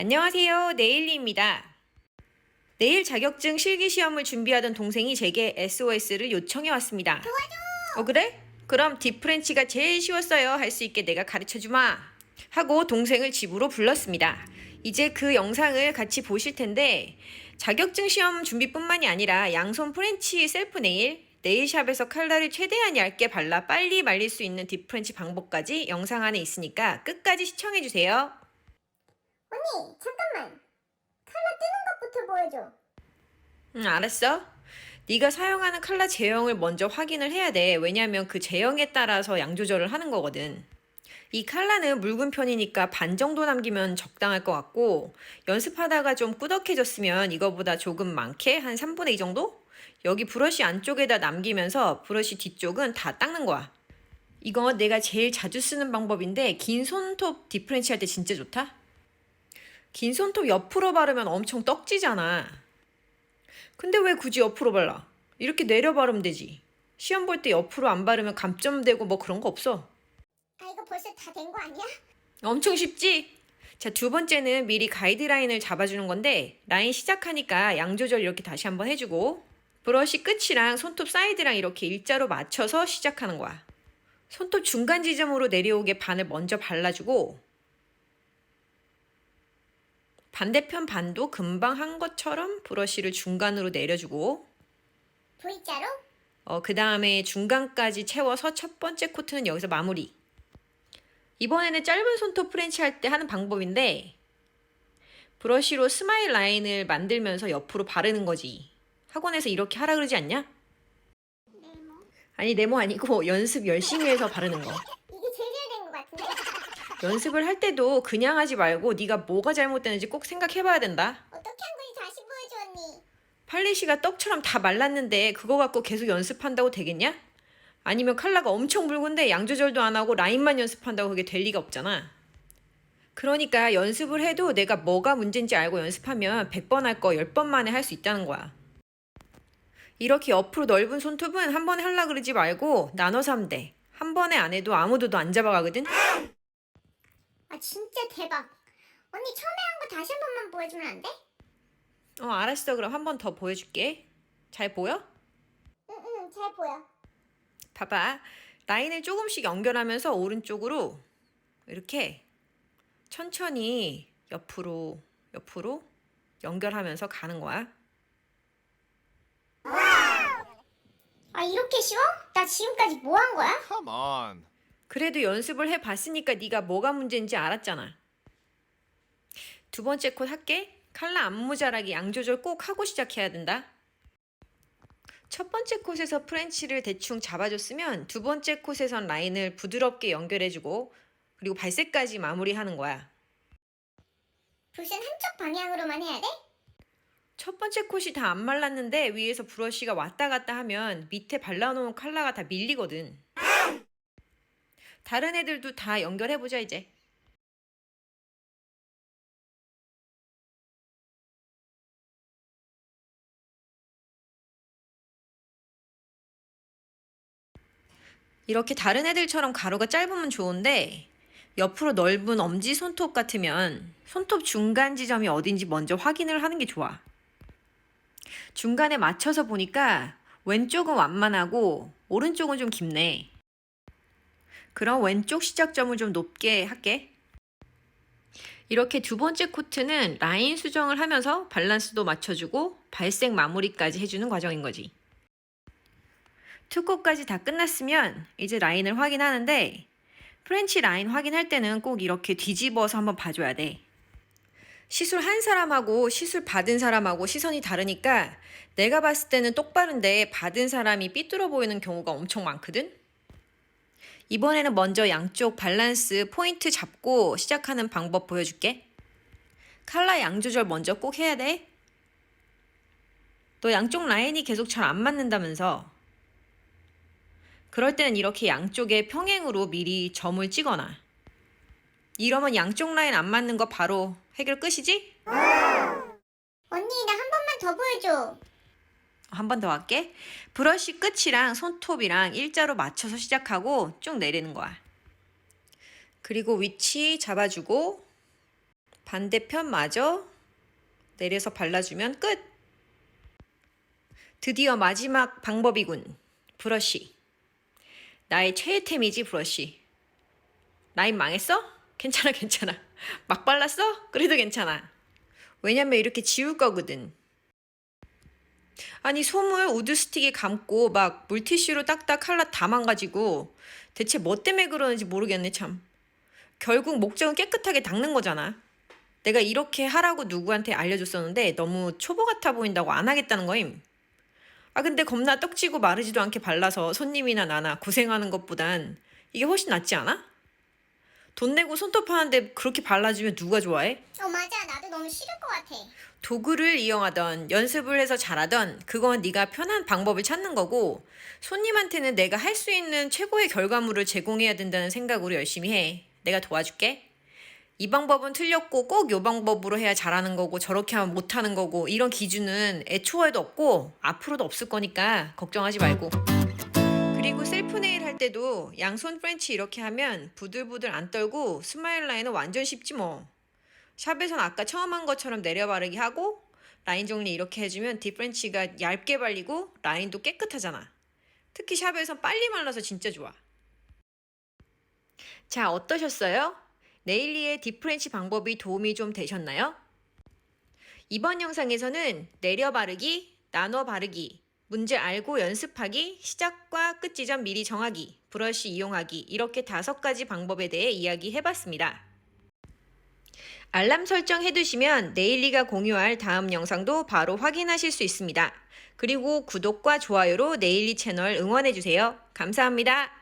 안녕하세요. 네일리입니다. 내일 자격증 실기시험을 준비하던 동생이 제게 SOS를 요청해 왔습니다. 도와줘! 그래? 그럼 딥프렌치가 제일 쉬웠어요. 할 수 있게 내가 가르쳐주마. 하고 동생을 집으로 불렀습니다. 이제 그 영상을 같이 보실 텐데 자격증 시험 준비뿐만이 아니라 양손 프렌치 셀프 네일샵에서 칼날을 최대한 얇게 발라 빨리 말릴 수 있는 딥프렌치 방법까지 영상 안에 있으니까 끝까지 시청해주세요. 언니, 잠깐만. 칼라 뜨는 것부터 보여줘. 알았어. 네가 사용하는 칼라 제형을 먼저 확인을 해야 돼. 왜냐면 그 제형에 따라서 양 조절을 하는 거거든. 이 칼라는 묽은 편이니까 반 정도 남기면 적당할 것 같고, 연습하다가 좀 꾸덕해졌으면 이거보다 조금 많게 한 3분의 2 정도? 여기 브러쉬 안쪽에다 남기면서 브러쉬 뒤쪽은 다 닦는 거야. 이거 내가 제일 자주 쓰는 방법인데 긴 손톱 디프렌치 할 때 진짜 좋다. 긴 손톱 옆으로 바르면 엄청 떡지잖아. 근데 왜 굳이 옆으로 발라? 이렇게 내려 바르면 되지. 시험 볼 때 옆으로 안 바르면 감점되고 뭐 그런 거 없어. 아, 이거 벌써 다 된 거 아니야? 엄청 쉽지? 자, 두 번째는 미리 가이드라인을 잡아주는 건데 라인 시작하니까 양 조절 이렇게 다시 한번 해주고 브러쉬 끝이랑 손톱 사이드랑 이렇게 일자로 맞춰서 시작하는 거야. 손톱 중간 지점으로 내려오게 반을 먼저 발라주고 반대편 반도 금방 한 것처럼 브러쉬를 중간으로 내려주고 V자로? 그 다음에 중간까지 채워서 첫 번째 코트는 여기서 마무리. 이번에는 짧은 손톱 프렌치 할 때 하는 방법인데 브러쉬로 스마일 라인을 만들면서 옆으로 바르는 거지. 학원에서 이렇게 하라 그러지 않냐? 네모. 아니 네모 아니고 연습 열심히 해서 바르는 거. 이게 제일 잘 된 거 같은데? 연습을 할 때도 그냥 하지 말고 네가 뭐가 잘못되는지 꼭 생각해봐야 된다. 어떻게 한 건지 다시 보여줘, 언니. 팔리시가 떡처럼 다 말랐는데 그거 갖고 계속 연습한다고 되겠냐? 아니면 칼라가 엄청 붉은데 양 조절도 안 하고 라인만 연습한다고 그게 될 리가 없잖아. 그러니까 연습을 해도 내가 뭐가 문제인지 알고 연습하면 100번 할 거 10번 만에 할 수 있다는 거야. 이렇게 옆으로 넓은 손톱은 한 번에 하려고 그러지 말고 나눠서 하면 돼. 한 번에 안 해도 아무도 안 잡아가거든? 아, 진짜 대박. 언니, 처음에 한 거 다시 한 번만 보여주면 안 돼? 알았어. 그럼 한 번 더 보여줄게. 잘 보여? 응, 잘 보여. 봐봐. 라인을 조금씩 연결하면서 오른쪽으로 이렇게 천천히 옆으로 연결하면서 가는 거야. 아, 이렇게 쉬워? 나 지금까지 뭐 한 거야? Come on. 그래도 연습을 해봤으니까 네가 뭐가 문제인지 알았잖아. 두 번째 콧 할게. 칼라 안 모자라게 양 조절 꼭 하고 시작해야 된다. 첫 번째 콧에서 프렌치를 대충 잡아줬으면 두 번째 콧에선 라인을 부드럽게 연결해주고 그리고 발색까지 마무리하는 거야. 붓은 한쪽 방향으로만 해야 돼? 첫 번째 콧이 다 안 말랐는데 위에서 브러쉬가 왔다 갔다 하면 밑에 발라놓은 칼라가 다 밀리거든. 다른 애들도 다 연결해보자 이제. 이렇게 다른 애들처럼 가루가 짧으면 좋은데 옆으로 넓은 엄지 손톱 같으면 손톱 중간 지점이 어딘지 먼저 확인을 하는 게 좋아. 중간에 맞춰서 보니까 왼쪽은 완만하고 오른쪽은 좀 깊네. 그럼 왼쪽 시작점을 좀 높게 할게. 이렇게 두 번째 코트는 라인 수정을 하면서 밸런스도 맞춰주고 발색 마무리까지 해주는 과정인 거지. 투 코까지 다 끝났으면 이제 라인을 확인하는데 프렌치 라인 확인할 때는 꼭 이렇게 뒤집어서 한번 봐줘야 돼. 시술 한 사람하고 시술 받은 사람하고 시선이 다르니까 내가 봤을 때는 똑바른데 받은 사람이 삐뚤어 보이는 경우가 엄청 많거든? 이번에는 먼저 양쪽 밸런스 포인트 잡고 시작하는 방법 보여줄게. 칼라 양 조절 먼저 꼭 해야 돼. 너 양쪽 라인이 계속 잘 안 맞는다면서. 그럴 때는 이렇게 양쪽에 평행으로 미리 점을 찍어놔. 이러면 양쪽 라인 안 맞는 거 바로 해결 끝이지? 언니, 나 한 번만 더 보여줘. 한 번 더 할게. 브러쉬 끝이랑 손톱이랑 일자로 맞춰서 시작하고 쭉 내리는 거야. 그리고 위치 잡아주고 반대편 마저 내려서 발라주면 끝! 드디어 마지막 방법이군. 브러쉬. 나의 최애템이지 브러쉬. 라인 망했어? 괜찮아 괜찮아. 막 발랐어? 그래도 괜찮아. 왜냐면 이렇게 지울 거거든. 아니 솜을 우드 스틱에 감고 막 물티슈로 딱딱 칼라 다 망가지고 대체 뭐 때문에 그러는지 모르겠네 참. 결국 목적은 깨끗하게 닦는 거잖아. 내가 이렇게 하라고 누구한테 알려줬었는데 너무 초보 같아 보인다고 안 하겠다는 거임. 아 근데 겁나 떡지고 마르지도 않게 발라서 손님이나 나나 고생하는 것보단 이게 훨씬 낫지 않아? 돈 내고 손톱 하는데 그렇게 발라주면 누가 좋아해? 맞아. 나도 너무 싫을 것 같아. 도구를 이용하던 연습을 해서 잘하던 그건 네가 편한 방법을 찾는 거고 손님한테는 내가 할 수 있는 최고의 결과물을 제공해야 된다는 생각으로 열심히 해. 내가 도와줄게. 이 방법은 틀렸고 꼭 이 방법으로 해야 잘하는 거고 저렇게 하면 못하는 거고 이런 기준은 애초에도 없고 앞으로도 없을 거니까 걱정하지 말고. 그리고 셀프 네일 할 때도 양손 프렌치 이렇게 하면 부들부들 안 떨고 스마일 라인은 완전 쉽지 뭐. 샵에선 아까 처음 한 것처럼 내려 바르기 하고 라인 정리 이렇게 해주면 딥프렌치가 얇게 발리고 라인도 깨끗하잖아. 특히 샵에선 빨리 말라서 진짜 좋아. 자, 어떠셨어요? 네일리의 딥프렌치 방법이 도움이 좀 되셨나요? 이번 영상에서는 내려 바르기, 나눠 바르기, 문제 알고 연습하기, 시작과 끝 지점 미리 정하기, 브러쉬 이용하기 이렇게 5가지 방법에 대해 이야기해봤습니다. 알람 설정 해두시면 네일리가 공유할 다음 영상도 바로 확인하실 수 있습니다. 그리고 구독과 좋아요로 네일리 채널 응원해주세요. 감사합니다.